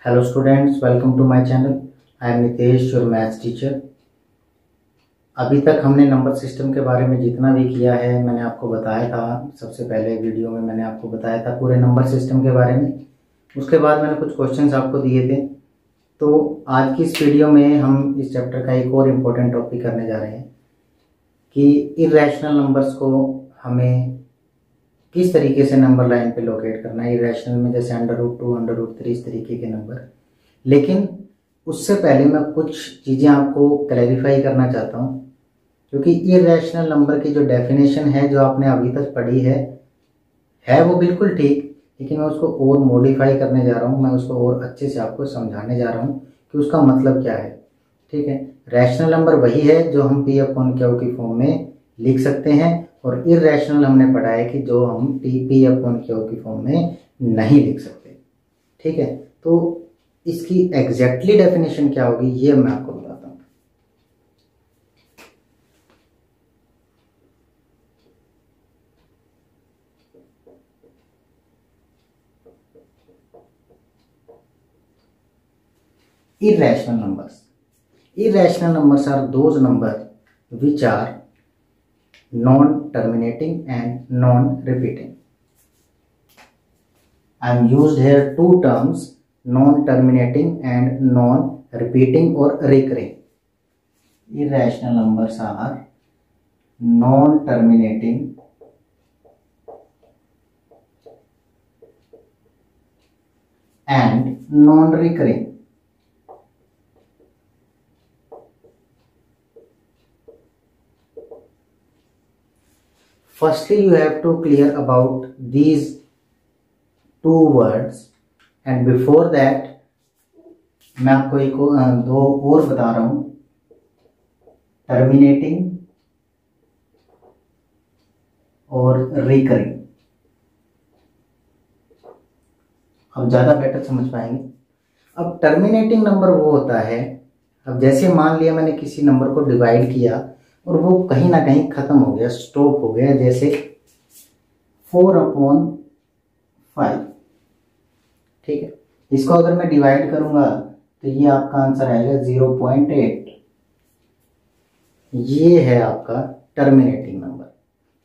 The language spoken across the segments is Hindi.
Hello students, welcome to my channel. I am Nitesh, your maths teacher. अभी तक हमने नंबर सिस्टम के बारे में जितना भी किया है मैंने आपको बताया था। सबसे पहले वीडियो में मैंने आपको बताया था पूरे नंबर सिस्टम के बारे में। उसके बाद मैंने कुछ क्वेश्चंस आपको दिए थे। तो आज की इस वीडियो में हम इस चैप्टर का एक और इम्पोर्टेंट टॉपिक करने जा रहे हैं कि इर्रेशनल नंबर्स को हमें किस तरीके से नंबर लाइन पे लोकेट करना है। इरेशनल में जैसे √2, √3 इस तरीके के नंबर। लेकिन उससे पहले मैं कुछ चीज़ें आपको क्लैरिफाई करना चाहता हूँ, क्योंकि इरेशनल नंबर की जो डेफिनेशन है जो आपने अभी तक पढ़ी है वो बिल्कुल ठीक, लेकिन मैं उसको और मॉडिफाई करने जा रहा हूँ। मैं उसको और अच्छे से आपको समझाने जा रहा हूँ कि उसका मतलब क्या है। ठीक है, रैशनल नंबर वही है जो हम P/Q की फॉर्म में लिख सकते हैं, और इर्रेशनल हमने पढ़ा है कि जो हम P/Q की फॉर्म में नहीं लिख सकते। ठीक है, तो इसकी एग्जैक्टली डेफिनेशन क्या होगी ये मैं आपको बताता हूँ। Irrational numbers are those numbers which are non-terminating and non-repeating. I am used here two terms, non-terminating and non-repeating or recurring. Irrational numbers are non-terminating and non-recurring. Firstly, you have to clear about these two words, and before that मैं आपको दो और बता रहा हूं, टर्मिनेटिंग और रिकरिंग। अब ज्यादा बेटर समझ पाएंगे। अब टर्मिनेटिंग नंबर वो होता है, अब जैसे मान लिया मैंने किसी नंबर को डिवाइड किया और वो कहीं ना कहीं खत्म हो गया, स्टॉप हो गया, जैसे 4/5। ठीक है, इसको अगर मैं डिवाइड करूंगा तो ये आपका आंसर आएगा 0.8। ये है आपका टर्मिनेटिंग नंबर,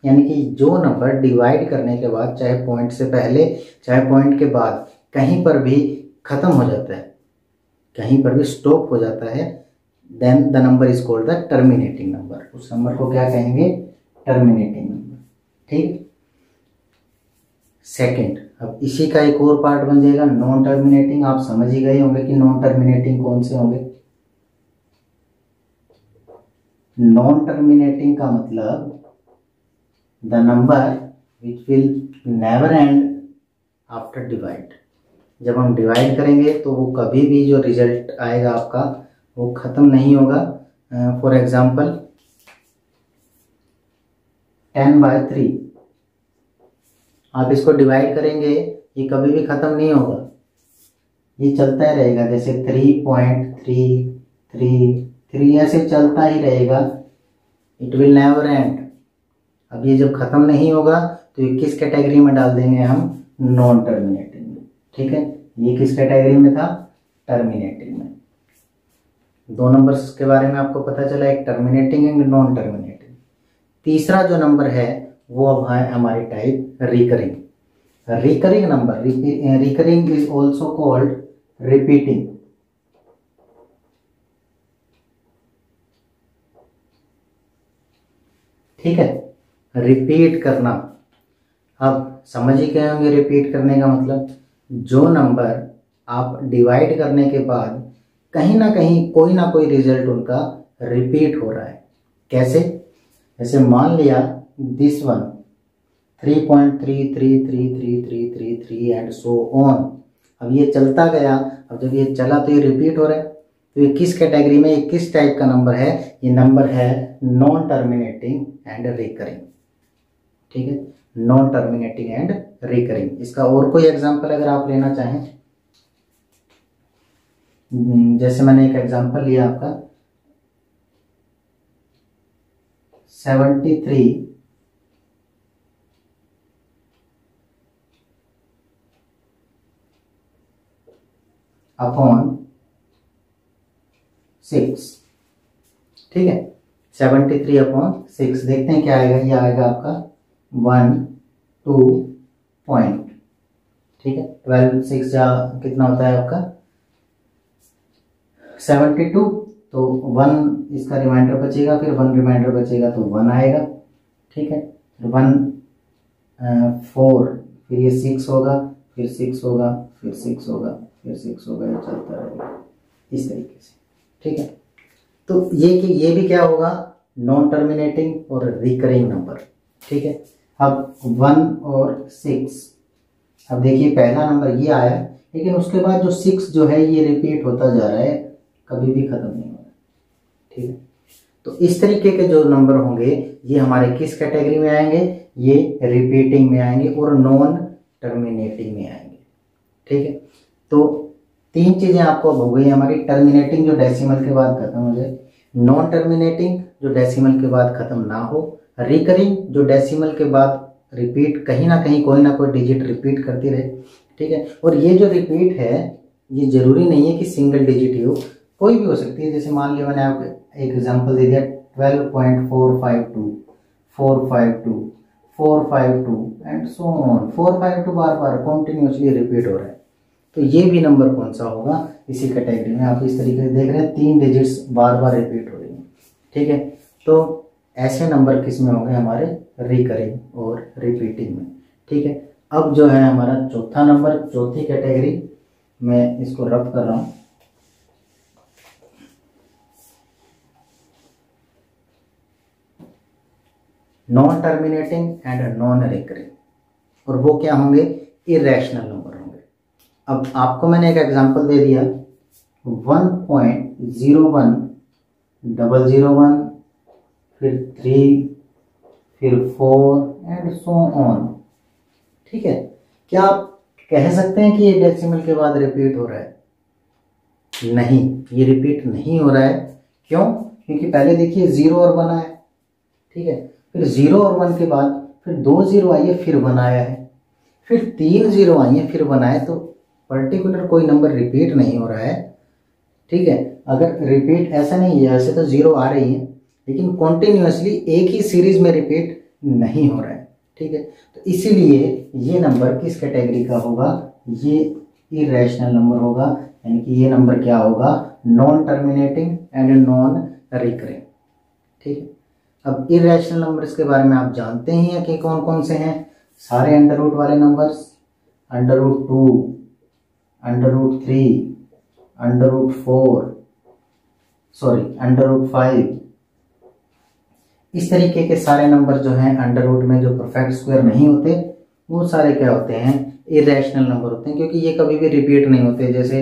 यानी कि जो नंबर डिवाइड करने के बाद चाहे पॉइंट से पहले चाहे पॉइंट के बाद कहीं पर भी खत्म हो जाता है, कहीं पर भी स्टॉप हो जाता है, then the number is called the terminating number. उस नंबर को क्या कहेंगे? Terminating number. ठीक। सेकंड, अब इसी का एक और पार्ट बन जाएगा नॉन टर्मिनेटिंग। आप समझ ही गए होंगे कि नॉन टर्मिनेटिंग कौन से होंगे। नॉन टर्मिनेटिंग का मतलब the number which will never and after divide. जब हम डिवाइड करेंगे तो वो कभी भी जो रिजल्ट आएगा आपका वो खत्म नहीं होगा। फॉर एग्जाम्पल 10/3, आप इसको डिवाइड करेंगे ये कभी भी खत्म नहीं होगा, ये चलता ही रहेगा। जैसे 3.333 ऐसे चलता ही रहेगा, इट विल नेवर एंड। अब ये जब खत्म नहीं होगा तो ये किस कैटेगरी में डाल देंगे हम? नॉन टर्मिनेटिंग में। ठीक है, ये किस कैटेगरी में था? टर्मिनेटिंग में। दो नंबर्स के बारे में आपको पता चला, एक टर्मिनेटिंग एंड नॉन टर्मिनेटिंग। तीसरा जो नंबर है वो अब है हमारी type recurring. Recurring number, recurring is also called repeating. ठीक है, रिपीट करना। अब समझ ही गए होंगे रिपीट करने का मतलब, जो नंबर आप डिवाइड करने के बाद कहीं ना कहीं कोई ना कोई रिजल्ट उनका रिपीट हो रहा है। कैसे? जैसे मान लिया this one 3.3333333 and so on. अब ये चलता गया, अब जब ये चला तो ये रिपीट हो रहा है, तो ये किस कैटेगरी में, ये किस टाइप का नंबर है? ये नंबर है नॉन टर्मिनेटिंग एंड रिकरिंग। ठीक है, नॉन टर्मिनेटिंग एंड रिकरिंग। इसका और कोई एग्जांपल अगर आप लेना चाहें, जैसे मैंने एक एग्जांपल लिया आपका 73 - अपॉन 6, ठीक है। 73 अपॉन 6, देखते हैं क्या आएगा। ये आएगा आपका 1 2 पॉइंट, ठीक है। 12 6 जा कितना होता है आपका 72, तो 1 इसका रिमाइंडर बचेगा, फिर 1 रिमाइंडर बचेगा तो 1 आएगा, ठीक है। 1 4, फिर ये 6 होगा, फिर 6 होगा, फिर 6 होगा, फिर 6 होगा, ये चलता रहेगा इस तरीके से, ठीक है। तो ये भी क्या होगा, नॉन टर्मिनेटिंग और रिकरिंग नंबर, ठीक है। अब 1 और 6, अब देखिए पहला नंबर ये आया, लेकिन उसके बाद जो 6 जो है ये रिपीट होता जा रहा है, कभी भी खत्म नहीं हो रहा, ठीक है। तो इस तरीके के जो नंबर होंगे ये हमारे किस कैटेगरी में आएंगे, ये रिपीटिंग में आएंगे और नॉन टर्मिनेटिंग में आएंगे, ठीक है। तो 3 चीजें आपको अब हो गई हमारी, टर्मिनेटिंग जो डेसिमल के बाद खत्म हो जाए, नॉन टर्मिनेटिंग जो डेसिमल के बाद खत्म ना हो, रिकरिंग जो डेसिमल के बाद रिपीट कहीं ना कहीं कोई ना कोई डिजिट रिपीट करती रहे, ठीक है। और ये जो रिपीट है ये जरूरी नहीं है कि सिंगल डिजिट ही हो, कोई भी हो सकती है। जैसे मान लिया मैंने आपको एक एग्जांपल दे दिया 12.452 452 452 and so on, 452 bar bar continuously repeat हो रहा है, तो ये भी नंबर कौन सा होगा, इसी कैटेगरी में। आप इस तरीके से देख रहे हैं 3 डिजिट्स बार बार रिपीट हो रही हैं, ठीक है। तो ऐसे नंबर किस में होंगे, हमारे रिकरिंग और रिपीटिंग में, ठीक है। अब जो है हमारा चौथा नंबर, चौथी कैटेगरी, मैं इसको रब कर रहा हूं, non terminating and non recurring, और वो क्या होंगे, इरेशनल नंबर होंगे। अब आपको मैंने एक एग्जांपल दे दिया 1.01001, फिर 3, फिर 4 एंड सो ऑन, ठीक है। क्या आप कह सकते हैं कि ये डेसिमल के बाद रिपीट हो रहा है? नहीं, ये रिपीट नहीं हो रहा है। क्यों? क्योंकि पहले देखिए 0 और 1 आया, ठीक है, फिर 0 और 1 के बाद फिर 2 0 आई है, फिर 1 आया है, फिर 3 0 आई है, फिर 1 आया, तो पर्टिकुलर कोई नंबर रिपीट नहीं हो रहा है, ठीक है। अगर रिपीट ऐसा नहीं है, ऐसे तो 0 आ रही है, लेकिन कॉन्टिन्यूसली एक ही सीरीज में रिपीट नहीं हो रहा है, ठीक है। तो इसीलिए ये नंबर किस कैटेगरी का होगा, ये इरेशनल नंबर होगा, यानी कि ये नंबर क्या होगा, non terminating and non recurring, ठीक है। अब इरेशनल नंबर्स के बारे में आप जानते ही हैं कि कौन कौन से हैं, सारे अंडर रूट वाले numbers, under root 2, under root 3, under root 4, sorry under root 5, इस तरीके के सारे नंबर जो हैं अंडर रूट में जो परफेक्ट स्क्वायर नहीं होते, वो सारे क्या होते हैं, इरेशनल नंबर होते हैं, क्योंकि ये कभी भी रिपीट नहीं होते। जैसे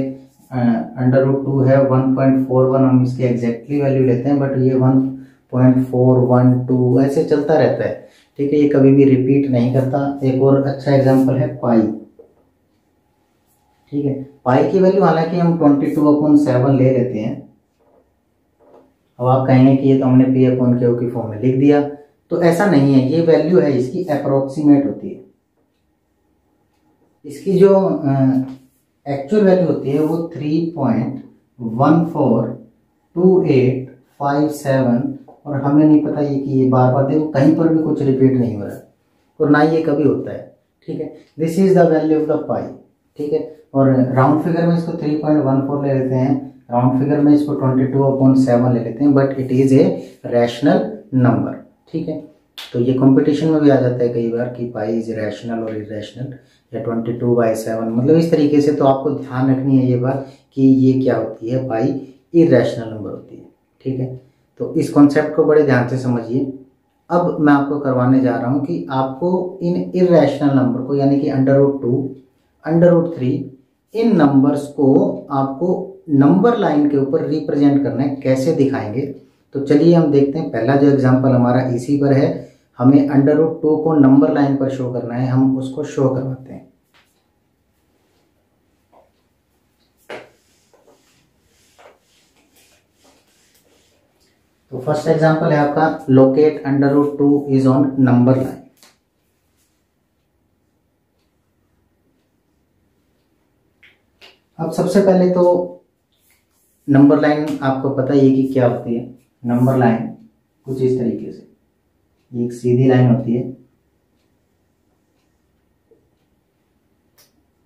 अंडर रूट 2 है 1.41, हम इसकी एग्जैक्टली वैल्यू लेते हैं, बट ये 1.412 ऐसे चलता रहता है, ठीक है, ये कभी भी रिपीट नहीं करता। एक और अच्छा एग्जांपल है पाई, ठीक है। पाई की वैल्यू हालांकि हम 22/7 ले लेते हैं। अब आप कहेंगे कि ये तो हमने P/Q की फॉर्म में लिख दिया, तो ऐसा नहीं है, ये वैल्यू है इसकी अप्रोक्सीमेट होती है। इसकी जो एक्चुअल वैल्यू होती है वो 3.142857, और हमें नहीं पता ये कि ये बार बार देखो कहीं पर भी कुछ रिपीट नहीं हो रहा है, और ना ये कभी होता है, ठीक है। This is the value of the pi, ठीक है। और राउंड फिगर में इसको 3.14 ले लेते हैं, राउंड फिगर में इसको 22/7 ले लेते हैं, but it is a rational number, ठीक है। तो ये कंपटीशन में भी आ जाता है कई बार कि पाई इज रैशनल और इरेशनल, या 22/7, मतलब इस तरीके से। तो आपको ध्यान रखनी है ये बात कि ये क्या होती है, पाई इरेशनल नंबर होती है, ठीक है। तो इस कॉन्सेप्ट को बड़े ध्यान से समझिए। अब मैं आपको करवाने जा रहा हूँ कि आपको इन इरेशनल नंबर को, यानी कि अंडर रूट 2, अंडर रूट 3, इन नंबर्स को आपको नंबर लाइन के ऊपर रिप्रेजेंट करना है, कैसे दिखाएंगे। तो चलिए हम देखते हैं। पहला जो एग्जांपल हमारा इसी पर है, हमें अंडर रूट 2 को नंबर लाइन पर शो करना है, हम उसको शो करवाते हैं। तो फर्स्ट एग्जांपल है आपका, locate under root 2 is on number line. अब सबसे पहले तो नंबर लाइन आपको पता ही है कि क्या होती है। नंबर लाइन कुछ इस तरीके से एक सीधी लाइन होती है,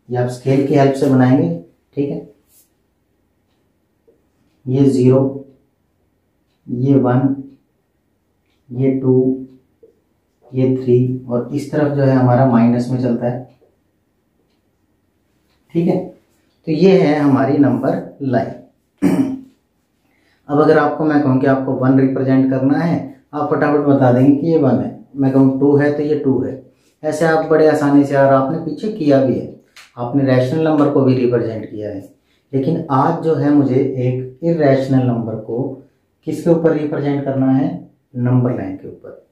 ये आप स्केल की हेल्प से बनाएंगे, ठीक है। ये 0, ये 1, ये 2, ये 3 और इस तरफ जो है हमारा माइनस में चलता है, ठीक है। तो ये है हमारी नंबर लाइन। अब अगर आपको मैं कहूँ कि आपको 1 रिप्रेजेंट करना है, आप फटाफट बता देंगे कि ये 1 है। मैं कहूँ 2 है तो ये 2 है। ऐसे आप बड़े आसानी से, और आपने पीछे किया भी है, आपने रैशनल नंबर को भी रिप्रेजेंट किया है। लेकिन आज जो है मुझे एक इर्रेशनल नंबर को किसके ऊपर रिप्रेजेंट करना है? नंबर लाइन के ऊपर।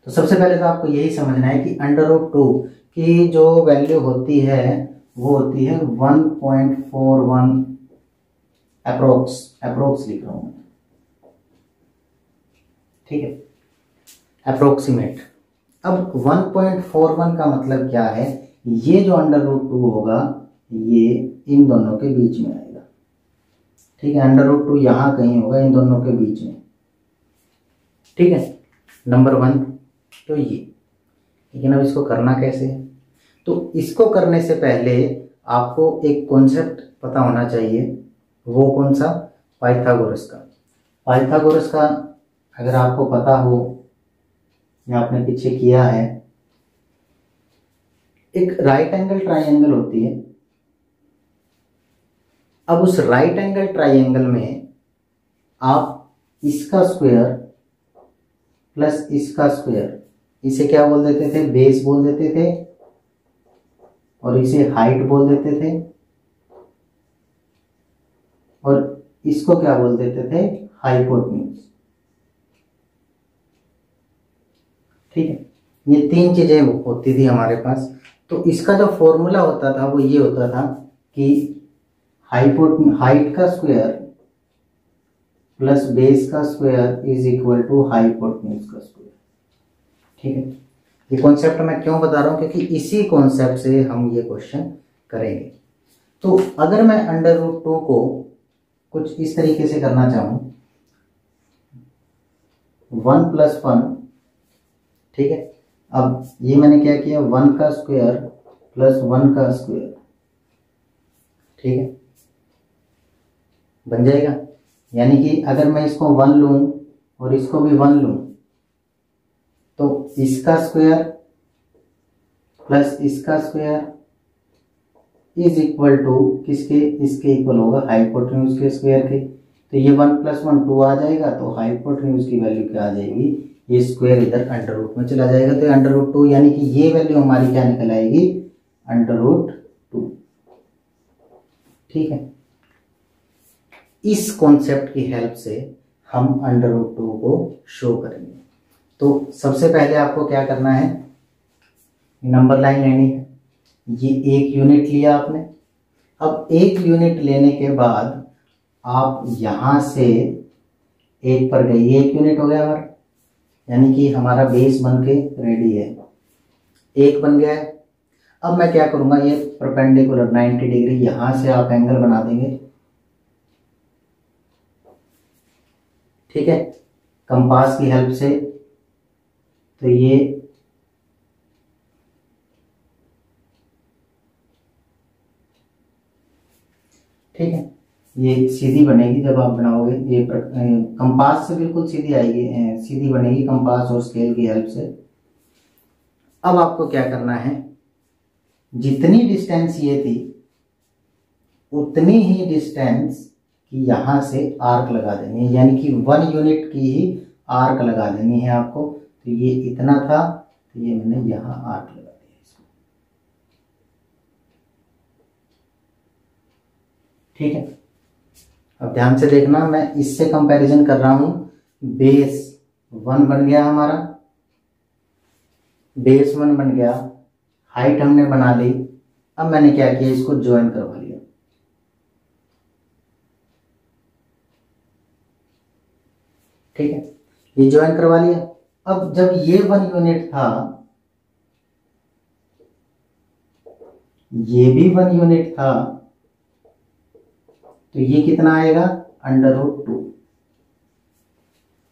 तो सबसे पहले तो आपको यही समझना है कि √2 की जो वैल्यू होती है वो होती है 1.41 अप्रोक्स लिख रहा हूं मैं, ठीक है, अप्रोक्सीमेट। अब 1.41 का मतलब क्या है? ये जो √2 होगा ये इन दोनों के बीच में आएगा, ठीक है। √2 यहां कहीं होगा इन दोनों के बीच में, ठीक है। नंबर 1 तो ये। लेकिन अब इसको करना कैसे है? तो इसको करने से पहले आपको एक कॉन्सेप्ट पता होना चाहिए। वो कौन सा? पाइथागोरस का। पाइथागोरस का अगर आपको पता हो या आपने पीछे किया है, एक राइट एंगल ट्राइंगल होती है। अब उस राइट एंगल ट्राइंगल में आप इसका स्क्वायर प्लस इसका स्क्वायर, इसे क्या बोल देते थे? बेस बोल देते थे, और इसे हाइट बोल देते थे, और इसको क्या बोल देते थे? हाइपोटेन्यूज, ठीक है। ये 3 चीजें होती थी हमारे पास। तो इसका जो फॉर्मूला होता था वो ये होता था कि हाइट का स्क्वायर प्लस बेस का square is equal to hypotenuse का स्क्वायर, ठीक है। ये कॉन्सेप्ट मैं क्यों बता रहा हूं? क्योंकि इसी कॉन्सेप्ट से हम ये क्वेश्चन करेंगे। तो अगर मैं √2 को कुछ इस तरीके से करना चाहूं, 1 + 1, ठीक है। अब ये मैंने क्या किया? 1 का स्क्वायर प्लस 1 का स्क्वायर, ठीक है, बन जाएगा। यानी कि अगर मैं इसको 1 लूं और इसको भी 1 लूं तो इसका स्क्वायर प्लस इसका स्क्वायर इज इक्वल टू किसके? इसके इक्वल होगा हाइपोटेन्यूज के स्क्वायर के। तो ये 1 + 1 2 आ जाएगा, तो हाइपोटेन्यूज की वैल्यू क्या आ जाएगी? ये स्क्वायर इधर √ में चला जाएगा, तो √2 यानी कि ये वैल्यू हमारी क्या निकल आएगी? √2, ठीक है। इस कॉन्सेप्ट की हेल्प से हम √2 को शो करेंगे। तो सबसे पहले आपको क्या करना है? नंबर लाइन लेनी है। ये 1 यूनिट लिया आपने। अब 1 यूनिट लेने के बाद आप यहां से 1 पर गए, ये 1 यूनिट हो गया हमारा, यानी कि हमारा बेस बन के रेडी है, 1 बन गया है। अब मैं क्या करूंगा? ये परपेंडिकुलर 90 डिग्री यहां से आप एंगल बना देंगे, ठीक है, कंपास की हेल्प से। तो ये ठीक है, ये सीधी बनेगी जब आप बनाओगे। ये कंपास से बिल्कुल सीधी आएगी, सीधी बनेगी कंपास और स्केल की हेल्प से। अब आपको क्या करना है? जितनी डिस्टेंस ये थी उतनी ही डिस्टेंस की यहां से आर्क लगा देनी है, यानी कि 1 यूनिट की ही आर्क लगा देनी है आपको। तो ये इतना था, तो ये मैंने यहां आर्क लगा दिया इसको, ठीक है। अब ध्यान से देखना, मैं इससे कंपैरिजन कर रहा हूं। बेस 1 बन गया हमारा, बेस 1 बन गया, हाइट हमने बना ली। अब मैंने क्या किया? इसको ज्वाइन करवा लिया, ठीक है, ये ज्वाइन करवा लिया। अब जब ये 1 यूनिट था ये भी 1 यूनिट था, तो ये कितना आएगा √2।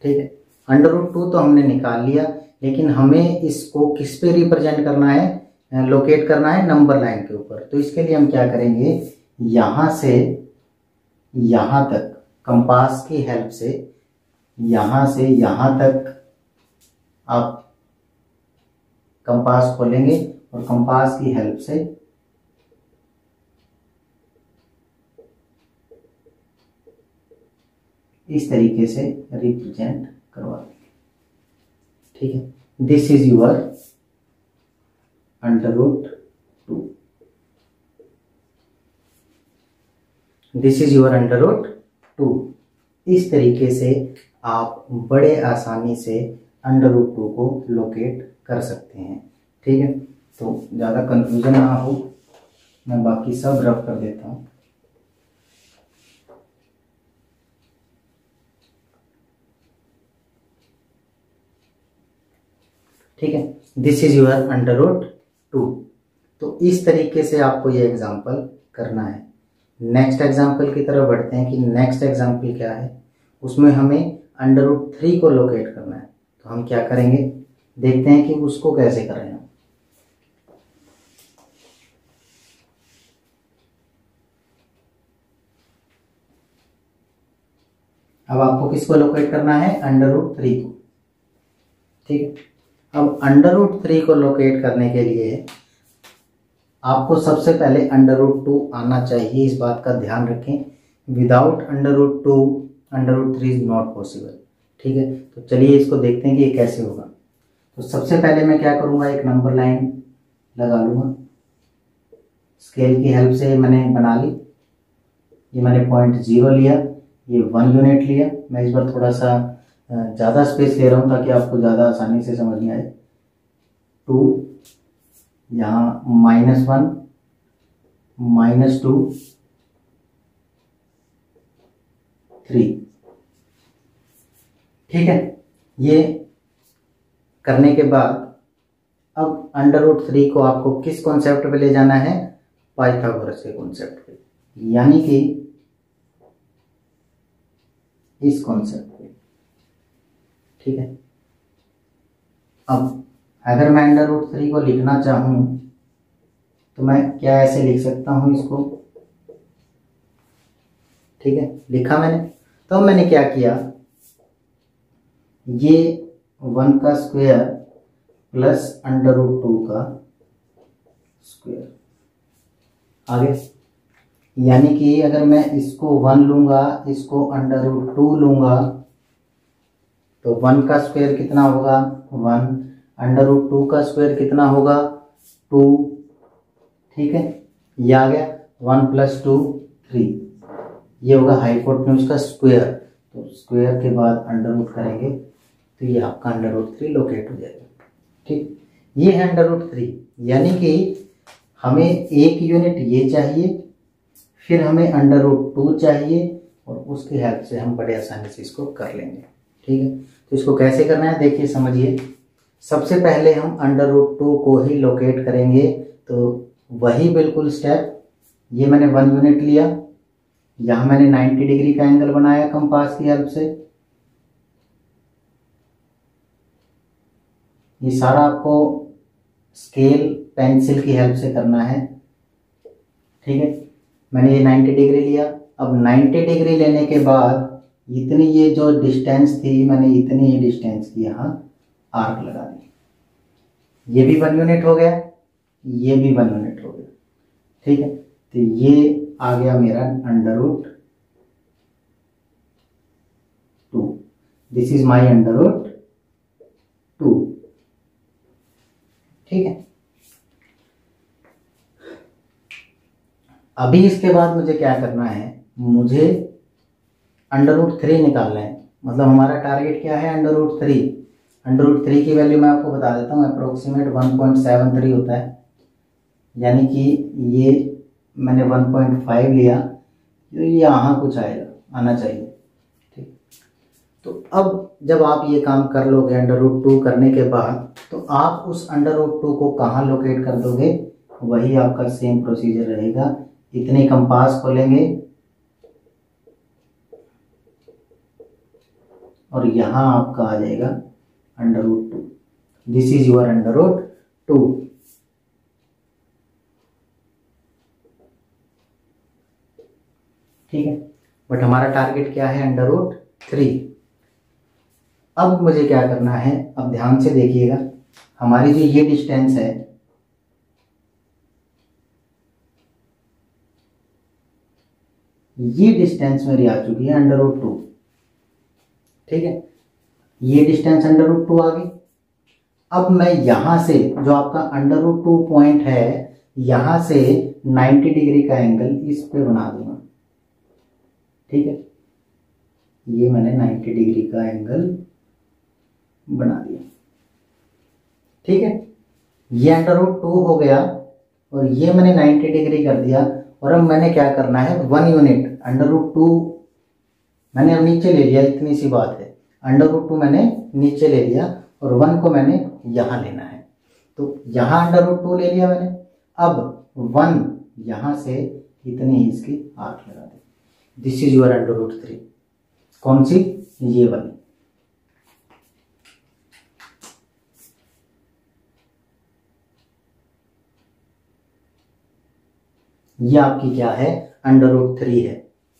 ठीक है, √2 तो हमने निकाल लिया, लेकिन हमें इसको किस पे रिप्रेजेंट करना है, लोकेट करना है नंबर लाइन के ऊपर। तो इसके लिए हम क्या करेंगे, यहां से यहां तक कंपास की हेल्प से, यहां से यहां तक आप कंपास खोलेंगे और कंपास की हेल्प से इस तरीके से रिप्रेजेंट करवा देंगे। ठीक है, this is your √2, this is your √2। इस तरीके से आप बड़े आसानी से √2 को लोकेट कर सकते हैं। ठीक है, तो ज़्यादा कंफ्यूजन ना हो, मैं बाकी सब रफ कर देता हूँ। ठीक है, दिस इज यूर √2। तो इस तरीके से आपको ये एग्जाम्पल करना है। नेक्स्ट एग्जाम्पल की तरफ बढ़ते हैं कि नेक्स्ट एग्जाम्पल क्या है। उसमें हमें √3 को लोकेट करना है। तो हम क्या करेंगे, देखते हैं कि उसको कैसे कर रहे हैं। अब आपको किसको लोकेट करना है, √3 को। ठीक है, अब √3 को लोकेट करने के लिए आपको सबसे पहले √2 आना चाहिए, इस बात का ध्यान रखें। Without √2 √3 is not possible. ठीक है, तो चलिए इसको देखते हैं कि ये कैसे होगा। तो सबसे पहले मैं क्या करूंगा, एक नंबर लाइन लगा लूंगा। स्केल की हेल्प से मैंने बना ली। ये मैंने 0.0 लिया, ये 1 यूनिट लिया। मैं इस बार थोड़ा सा ज़्यादा स्पेस ले रहा हूँ ताकि आपको ज़्यादा आसानी से समझ में आए। 2, यहाँ -1, -2, 3। ठीक है, ये करने के बाद अब √3 को आपको किस कॉन्सेप्ट पे ले जाना है, पाइथागोरस के कॉन्सेप्ट पे, यानी कि इस कॉन्सेप्ट पे। ठीक है, अब अगर मैं √3 को लिखना चाहूं तो मैं क्या ऐसे लिख सकता हूं इसको। ठीक है, लिखा मैंने। तो मैंने क्या किया, ये 1 का स्क्वायर प्लस √2 का स्क्वायर आगे, यानी कि अगर मैं इसको 1 लूंगा, इसको √2 लूंगा, तो 1 का स्क्वायर कितना होगा 1, √2 का स्क्वायर कितना होगा 2। ठीक है, ये आ गया 1 + 2 3, ये होगा हाइपोटेन्यूज का स्क्वायर। तो स्क्वायर के बाद √ करेंगे तो ये आपका √3 लोकेट हो जाएगा। ठीक, ये है √3, यानी कि हमें 1 यूनिट ये चाहिए, फिर हमें √2 चाहिए, और उसकी हेल्प से हम बड़े आसानी से इसको कर लेंगे। ठीक है, तो इसको कैसे करना है देखिए, समझिए। सबसे पहले हम √2 को ही लोकेट करेंगे, तो वही बिल्कुल स्टेप। ये मैंने 1 यूनिट लिया, यहाँ मैंने 90 डिग्री का एंगल बनाया कंपास की हेल्प से। ये सारा आपको स्केल पेंसिल की हेल्प से करना है। ठीक है, मैंने ये 90 डिग्री लिया। अब 90 डिग्री लेने के बाद इतनी ये जो डिस्टेंस थी, मैंने इतनी ही डिस्टेंस की यहाँ आर्क लगा दी। ये भी 1 यूनिट हो गया, ये भी 1 यूनिट हो गया। ठीक है, तो ये आ गया मेरा √2। This is my √2। ठीक है, अभी इसके बाद मुझे क्या करना है, मुझे √3 निकालना है। मतलब हमारा टारगेट क्या है, √3। √3 की वैल्यू मैं आपको बता देता हूँ, अप्रोक्सीमेट 1.73 होता है, यानी कि ये मैंने 1.5 लिया, तो ये यहाँ कुछ आना चाहिए। ठीक, तो अब जब आप ये काम कर लोगे √2 करने के बाद, तो आप उस √2 को कहाँ लोकेट कर दोगे, वही आपका सेम प्रोसीजर रहेगा। इतने कंपास खोलेंगे और यहाँ आपका आ जाएगा √2। This is your √2। ठीक है, बट हमारा टारगेट क्या है? √3। अब मुझे क्या करना है, अब ध्यान से देखिएगा, हमारी जो ये डिस्टेंस है, ये डिस्टेंस मेरी आ चुकी है √2। ठीक है, ये डिस्टेंस √2 आ गई। अब मैं यहां से जो आपका √2 पॉइंट है, यहां से 90 डिग्री का एंगल इस पे बना दूंगा। ठीक है, ये मैंने 90 डिग्री का एंगल बना दिया। ठीक है, ये √2 हो गया और ये मैंने 90 डिग्री कर दिया। और अब मैंने क्या करना है, 1 यूनिट √2 मैंने अब नीचे ले लिया, इतनी सी बात है। √2 मैंने नीचे ले लिया और 1 को मैंने यहाँ लेना है। तो यहाँ √2 ले लिया मैंने। अब 1 यहाँ से इतनी ही इसकी आर्क लगा दी। This is your √3। कौन सी? ये वाली। ये आपकी क्या है? √3 है।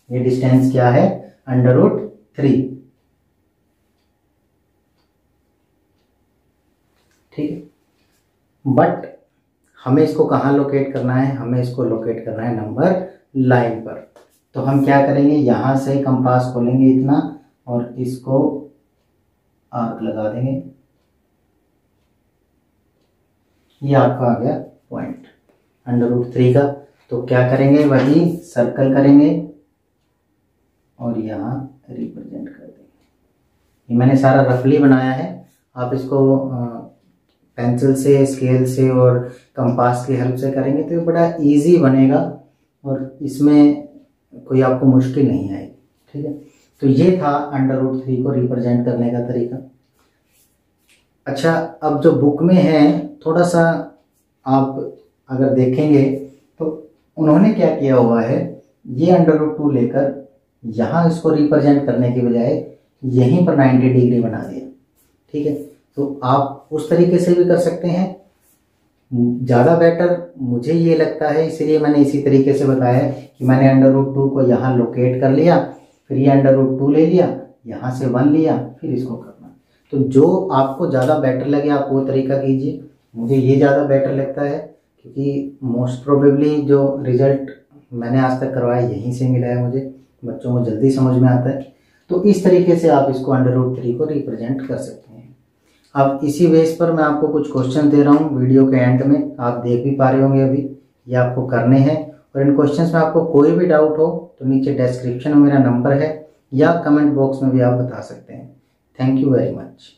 ये डिस्टेंस क्या है? √3। ठीक है, बट हमें इसको कहाँ लोकेट करना है? हमें इसको लोकेट करना है नंबर लाइन पर। तो हम क्या करेंगे, यहां से कंपास खोलेंगे इतना और इसको आर्क लगा देंगे। ये आपका आ गया पॉइंट √3 का। तो क्या करेंगे, वही सर्कल करेंगे और यहाँ रिप्रेजेंट कर देंगे। ये मैंने सारा रफली बनाया है। आप इसको पेंसिल से, स्केल से और कंपास की हेल्प से करेंगे तो ये बड़ा इजी बनेगा और इसमें कोई आपको मुश्किल नहीं आएगी। ठीक है, तो ये था √3 को रिप्रेजेंट करने का तरीका। अच्छा, अब जो बुक में है, थोड़ा सा आप अगर देखेंगे तो उन्होंने क्या किया हुआ है, ये √2 लेकर यहाँ इसको रिप्रेजेंट करने के बजाय यहीं पर 90 डिग्री बना दिया। ठीक है, तो आप उस तरीके से भी कर सकते हैं, ज़्यादा बेटर मुझे ये लगता है। इसलिए मैंने इसी तरीके से बताया कि मैंने √2 को यहाँ लोकेट कर लिया, फिर ये √2 ले लिया, यहाँ से 1 लिया, फिर इसको करना। तो जो आपको ज़्यादा बेटर लगे आप वो तरीका कीजिए। मुझे ये ज़्यादा बेटर लगता है क्योंकि मोस्ट प्रोबेबली जो रिजल्ट मैंने आज तक करवाया यहीं से मिला है मुझे, बच्चों को जल्दी समझ में आता है। तो इस तरीके से आप इसको √3 को रिप्रेजेंट कर सकते हैं। अब इसी बेस पर मैं आपको कुछ क्वेश्चन दे रहा हूँ वीडियो के एंड में, आप देख भी पा रहे होंगे अभी। ये आपको करने हैं और इन क्वेश्चंस में आपको कोई भी डाउट हो तो नीचे डिस्क्रिप्शन में मेरा नंबर है या कमेंट बॉक्स में भी आप बता सकते हैं। Thank you very much.